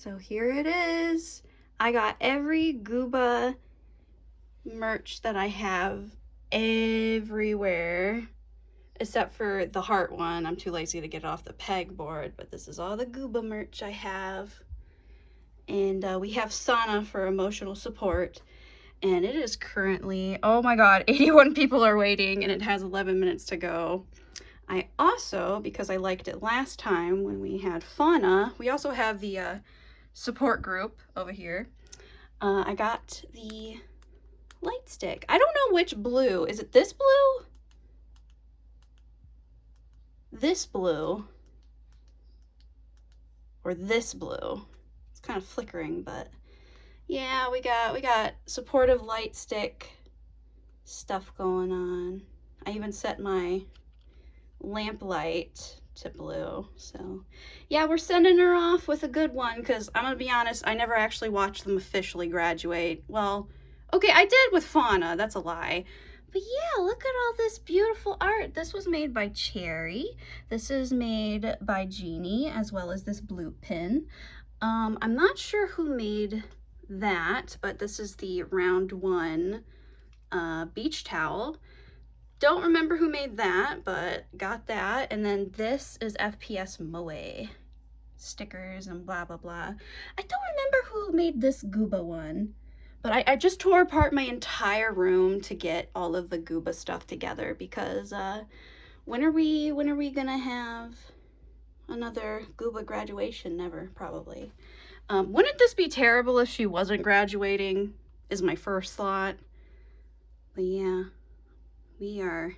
So here it is. I got every Gooba merch that I have everywhere, except for the heart one. I'm too lazy to get it off the pegboard, but this is all the Gooba merch I have. And we have Sauna for emotional support. And it is currently, oh my god, 81 people are waiting, and it has 11 minutes to go. I also, because I liked it last time when we had Fauna, we also have the support group over here. I got the light stick. I don't know which blue. Is it this blue? This blue? Or this blue? It's kind of flickering, but yeah, we got supportive light stick stuff going on. I even set my lamp light to blue. So yeah, we're sending her off with a good one, because I'm gonna be honest, I never actually watched them officially graduate. Well, okay, I did with Fauna, that's a lie. But yeah, look at all this beautiful art. This was made by Cherry. This is made by Jeannie, as well as this blue pin. I'm not sure who made that, but this is the round one beach towel. Don't remember who made that, but got that. And then this is FPS Moe stickers and blah blah blah. I don't remember who made this Gooba one, but I just tore apart my entire room to get all of the Gooba stuff together, because when are we gonna have another Gooba graduation? Never, probably. Wouldn't this be terrible if she wasn't graduating, is my first thought. But yeah, we are,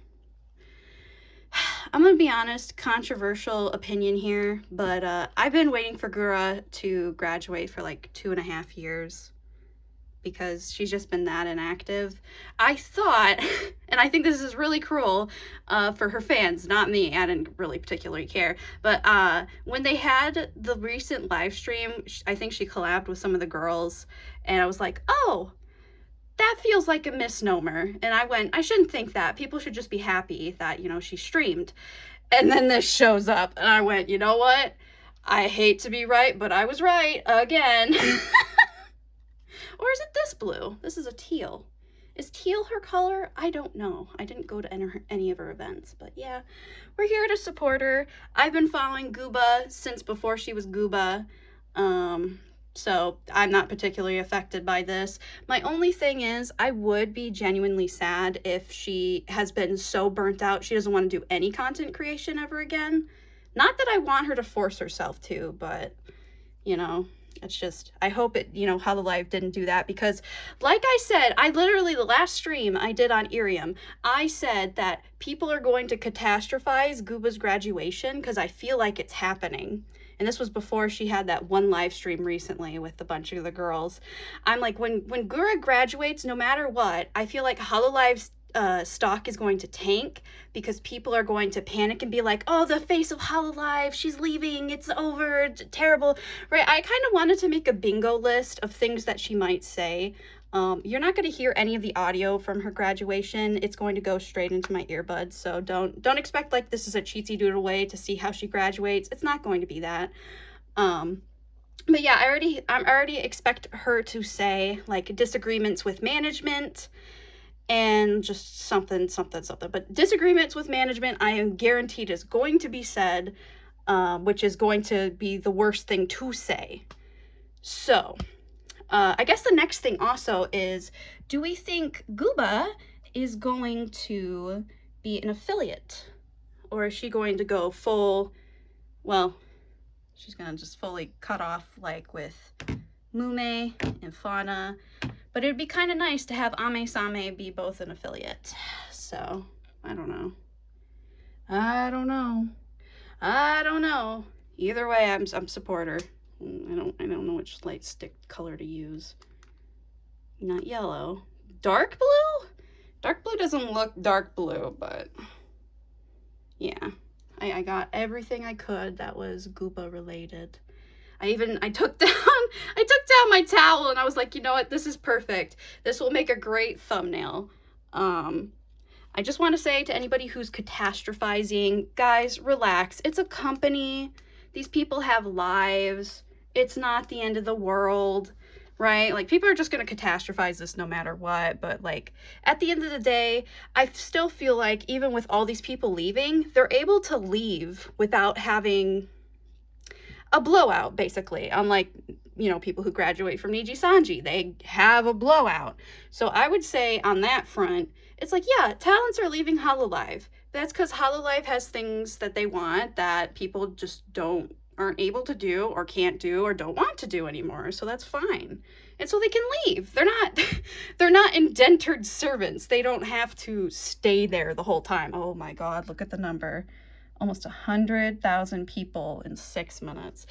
I'm gonna be honest, controversial opinion here, but I've been waiting for Gura to graduate for like 2.5 years, because she's just been that inactive. I thought, and I think this is really cruel for her fans, not me, I didn't really particularly care, but when they had the recent live stream, I think she collabed with some of the girls, and I was like, oh, that feels like a misnomer. And I went, I shouldn't think that. People should just be happy that, you know, she streamed. And then this shows up, and I went, you know what? I hate to be right, but I was right again. Or is it this blue? This is a teal. Is teal her color? I don't know. I didn't go to any of her events, but yeah, we're here to support her. I've been following Gooba since before she was Gooba. So I'm not particularly affected by this. My only thing is, I would be genuinely sad if she has been so burnt out she doesn't want to do any content creation ever again. Not that I want her to force herself to, but, you know, it's just, I hope it, you know, Hololive didn't do that, because like I said, I literally, the last stream I did on Irium, I said that people are going to catastrophize Gooba's graduation because I feel like it's happening. And this was before she had that one live stream recently with a bunch of the girls. I'm like, when Gura graduates, no matter what, I feel like Hololive's stock is going to tank, because people are going to panic and be like, oh, the face of Hololive, she's leaving, it's over, terrible, right? I kind of wanted to make a bingo list of things that she might say. You're not going to hear any of the audio from her graduation. It's going to go straight into my earbuds, so don't expect like this is a cheatsy doodle way to see how she graduates. It's not going to be that. But yeah, I already expect her to say like disagreements with management and just something. But disagreements with management, I am guaranteed, is going to be said, which is going to be the worst thing to say. So I guess the next thing also is, do we think Gooba is going to be an affiliate? Or is she going to go full, well, she's going to just fully cut off like with Mume and Fauna. But it would be kind of nice to have Ame Same be both an affiliate. So, I don't know. Either way, I'm supporter. I don't know which light stick color to use. Not yellow. Dark blue? Dark blue doesn't look dark blue, but yeah. I got everything I could that was Gooba related. I took down my towel, and I was like, you know what? This is perfect. This will make a great thumbnail. I just want to say to anybody who's catastrophizing, guys, relax. It's a company. These people have lives. It's not the end of the world, right? Like, people are just going to catastrophize this no matter what. But, like, at the end of the day, I still feel like even with all these people leaving, they're able to leave without having a blowout, basically. Unlike, you know, people who graduate from Niji Sanji, they have a blowout. So I would say on that front, it's like, yeah, talents are leaving Hololive. That's because Hololive has things that they want that people just aren't able to do or can't do or don't want to do anymore. So that's fine. And so they can leave. They're not indentured servants. They don't have to stay there the whole time. Oh my God, look at the number. Almost 100,000 people in 6 minutes.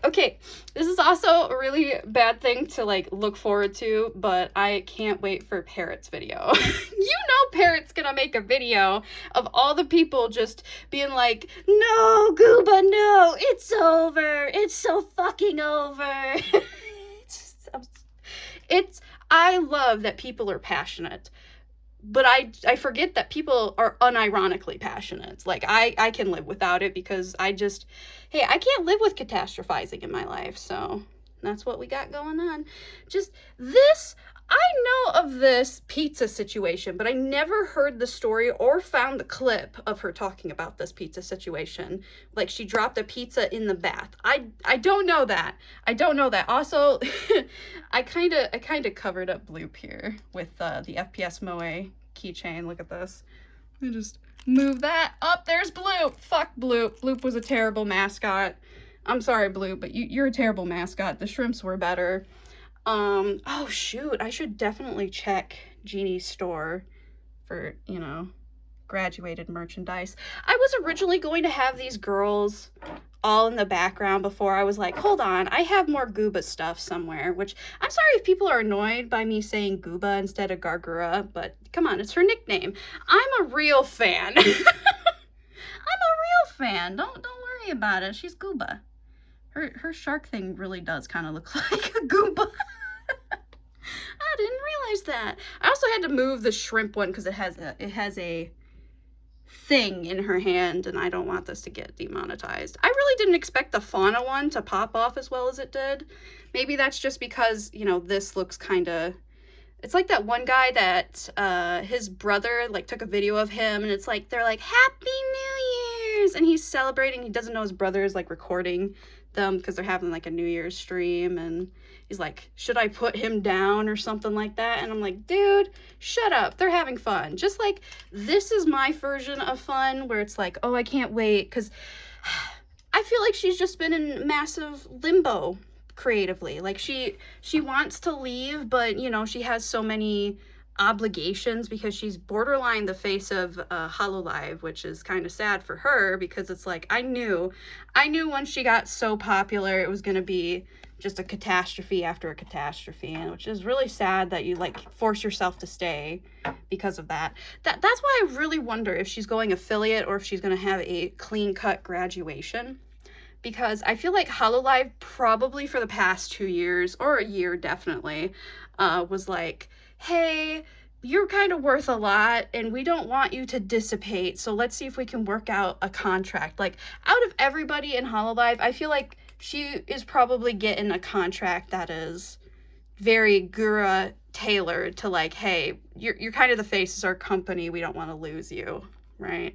Okay, this is also a really bad thing to like look forward to, but I can't wait for Parrot's video. You know Parrot's gonna make a video of all the people just being like, no, Gooba, no, it's over. It's so fucking over. I love that people are passionate. But I forget that people are unironically passionate. Like, I can live without it because I can't live with catastrophizing in my life. So that's what we got going on. Just this, I know of this pizza situation, but I never heard the story or found the clip of her talking about this pizza situation. Like, she dropped a pizza in the bath. I don't know that. I don't know that. Also, I kind of covered up Bloop here with the FPS Moe keychain. Look at this. I just move that up. There's Bloop. Fuck Bloop. Bloop was a terrible mascot. I'm sorry, Bloop, but you're a terrible mascot. The shrimps were better. Oh shoot, I should definitely check Genie's store for, you know, graduated merchandise. I was originally going to have these girls all in the background before I was like, hold on, I have more Gooba stuff somewhere, which I'm sorry if people are annoyed by me saying Gooba instead of Gawr Gura, but come on, it's her nickname. I'm a real fan. I'm a real fan. Don't worry about it. She's Gooba. Her shark thing really does kind of look like a Gooba. I didn't realize that. I also had to move the shrimp one because it has a thing in her hand, and I don't want this to get demonetized. I really didn't expect the fauna one to pop off as well as it did. Maybe that's just because, you know, this looks kind of... It's like that one guy that his brother like took a video of him, and it's like they're like, Happy New Year's, and he's celebrating. He doesn't know his brother is like recording them because they're having like a New Year's stream, and he's like, should I put him down or something like that? And I'm like, dude, shut up. They're having fun. Just like, this is my version of fun where it's like, oh, I can't wait, because I feel like she's just been in massive limbo creatively. Like, she wants to leave, but, you know, she has so many obligations because she's borderline the face of Hololive, which is kind of sad for her because it's like, I knew when she got so popular it was going to be just a catastrophe after a catastrophe, and which is really sad that you like force yourself to stay because of that. That's why I really wonder if she's going affiliate or if she's going to have a clean-cut graduation, because I feel like Hololive probably for the past 2 years, or a year definitely, was like, hey, you're kind of worth a lot and we don't want you to dissipate, so let's see if we can work out a contract. Like, out of everybody in Hololive, I feel like she is probably getting a contract that is very Gura tailored to like, hey, you're kind of the face of our company, we don't want to lose you, right?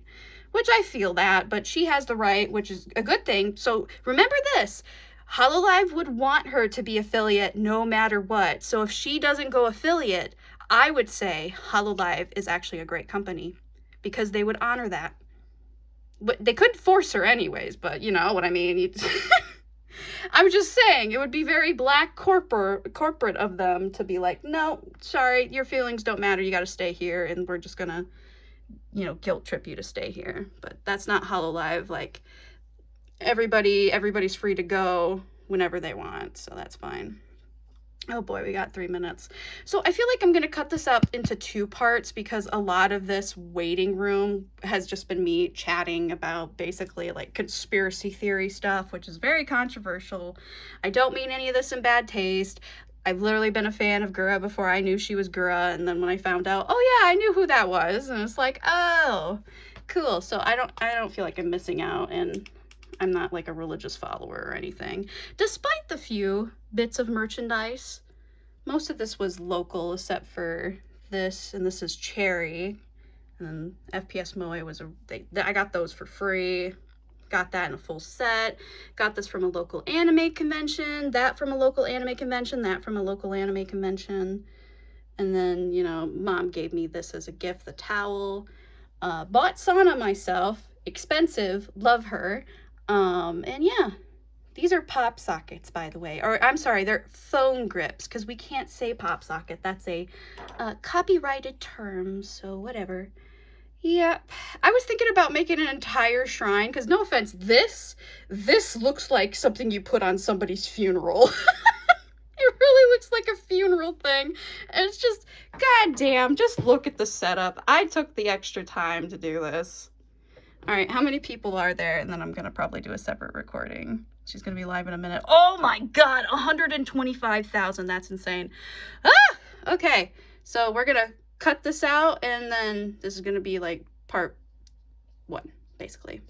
Which I feel that, but she has the right, which is a good thing. So remember this, Hololive would want her to be affiliate no matter what. So if she doesn't go affiliate, I would say Hololive is actually a great company because they would honor that. But they could force her anyways, but you know what I mean. I'm just saying, it would be very black corporate of them to be like, no, sorry, your feelings don't matter, you got to stay here, and we're just gonna, you know, guilt trip you to stay here. But that's not Hololive. Like, everybody's free to go whenever they want, so that's fine. Oh boy, we got 3 minutes. So I feel like I'm gonna cut this up into 2 parts because a lot of this waiting room has just been me chatting about basically like conspiracy theory stuff, which is very controversial. I don't mean any of this in bad taste. I've literally been a fan of Gura before I knew she was Gura, and then when I found out, oh yeah, I knew who that was, and it's like, oh, cool. So I don't feel like I'm missing out, and I'm not like a religious follower or anything. Despite the few bits of merchandise, most of this was local except for this, and this is Cherry. And FPS Moe was I got those for free. Got that in a full set. Got this from a local anime convention, that from a local anime convention, that from a local anime convention. And then, you know, Mom gave me this as a gift, the towel. Bought Sana myself, expensive, love her. And yeah, these are pop sockets, by the way. Or I'm sorry, they're phone grips, because we can't say pop socket. That's a copyrighted term, so whatever. Yep. I was thinking about making an entire shrine, because no offense, this looks like something you put on somebody's funeral. It really looks like a funeral thing. And it's just, goddamn, just look at the setup. I took the extra time to do this. All right, how many people are there? And then I'm going to probably do a separate recording. She's going to be live in a minute. Oh my God, 125,000. That's insane. Ah! Okay, so we're going to cut this out, and then this is going to be like part 1, basically.